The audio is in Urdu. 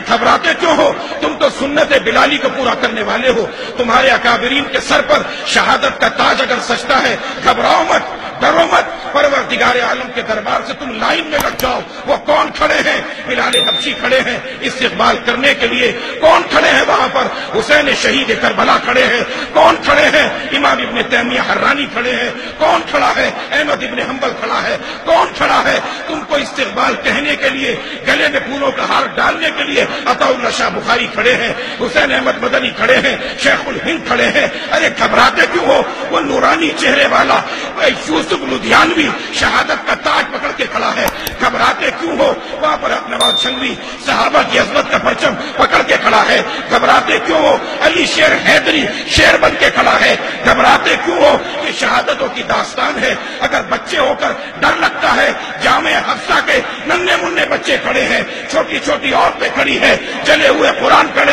گھبراتے کیوں ہو؟ تم تو سنت بلالی کو پورا کرنے والے ہو. تمہارے اکابرین کے سر پر شہادت کا تاج اگر سجتا ہے، گھبراؤ مت، ڈرو مت. پروردگار عالم کے دربار سے تم لائن میں لگ جاؤ. وہ کون کھڑے ہیں؟ بلال حبشی کھڑے ہیں استقبال کرنے کے لیے. کون کھڑے ہیں وہاں پر؟ حسین شہید کربلا کھڑے ہیں. کون کھڑے ہیں؟ امام ابن تیمیہ حرانی کھڑے ہیں. کون کھڑا ہے؟ احمد ابن حنبل کھڑا ہے. کون کھڑا ہے تم کو استقبال کہنے کے لیے، گلے میں پھولوں کا ہار ڈالنے کے لیے؟ عطا اللہ شاہ بخاری کھڑے ہیں، حسین احمد مدنی کھڑے ہیں، شیخ الہند کھڑے ہیں. ارے گھبراتے کیوں ہو؟ وہ نورانی چہرے والا یوسف لدھیانوی شہادت کا تاج پکڑ کے کھڑا ہے. گھبراتے کیوں ہو؟ وہاں پر نواز شنگری صحابہ کی عظمت کا پرچم پکڑ کے کھڑا ہے. گھبراتے کیوں ہو؟ علی شیر حیدری شیر بن کے کھڑا ہے. گھبراتے کیوں ہو؟ یہ شہادتوں کی داستان ہے. اگر بچے ہو کر ڈر لگتا ہے، جامع حفصہ کے ننھے منھے بچے کھڑے ہیں، چھوٹی چھوٹی عورتیں کھڑی ہیں، جلے ہوئے قرآن کھڑے